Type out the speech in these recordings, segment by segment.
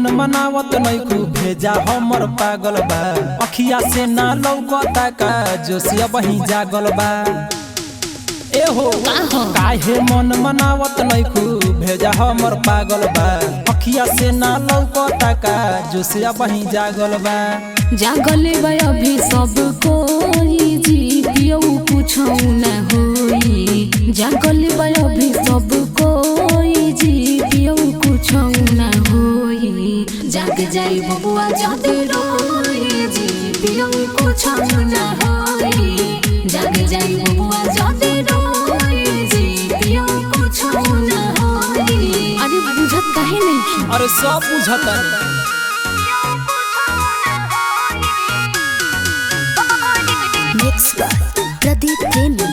मन मनावत नहीं खूब भेजा हमर पागल बा अखिया से ना लौकता का जोशिया बही जागल बा ए हो काहे मन मनावत नहीं खूब भेजा हमर पागल बा अखिया से ना लौकता का जोशिया बही जागल बा जागल बा अभी सब कोई जी पियो पूछो ना होई जागल बा अभी सब कोई जी पियो पूछो ना होई जाग जाई बबुआ जाते रोई जी पियो पूछो ना होई जाग जाई बबुआ जाते रोई जी पियो पूछो ना होई अरे बुझत काहे नहीं अरे सब बुझता मिक्स प्रदीप प्रेमी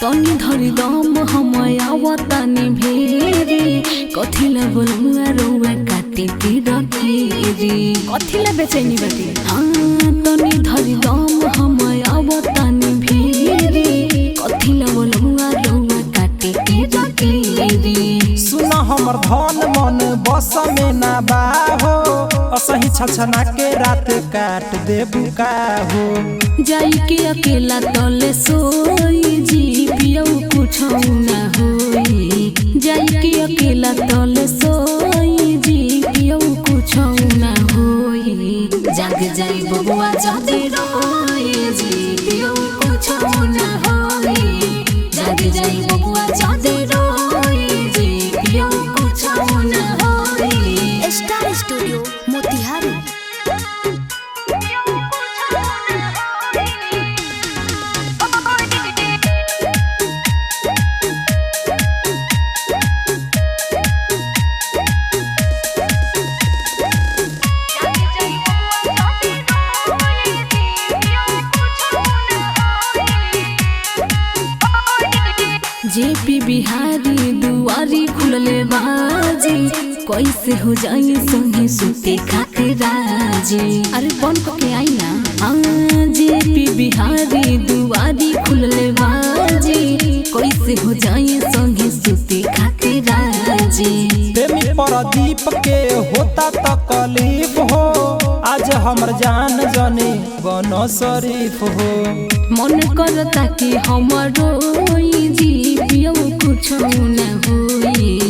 तनी धरी दम समय आवतानी भेरी कथिला बोलमुआ रोवा काटे की रखेरी कथिला बेचैनी बाटे हाँ तनी धरी दम समय आवतानी भेरी कथिला बोलमुआ रोवा काटे की रखेरी सुना हमर धन मन बस में ना बा हो असही छछना के रात काट दे बुका हो जाई के अकेला तले सोई जी पियो कुछो ना होई जाई के अकेला तले सोई जी पियो कुछो ना होई जाग जाई बबुआ जाते रोई जी पियो कुछो ना होई जाग जाई बबुआ जाते रोई जी पियो कुछो ना होई star studio Motihari JP Bihari दुआरी खुलले बाजी कैसे हो जाई संगे सुते खातिर राजी अरे बन के आई ना जेपी बिहारी दुआरी खुलले बाजी कैसे हो जाई संगे सुते खातिर राजी प्रेमी प्रदीप के होता तकलीफ हो आज हमर जान जाने बनो शरीफ हो मन करता कि हमरो जी पियो कुछ ना होई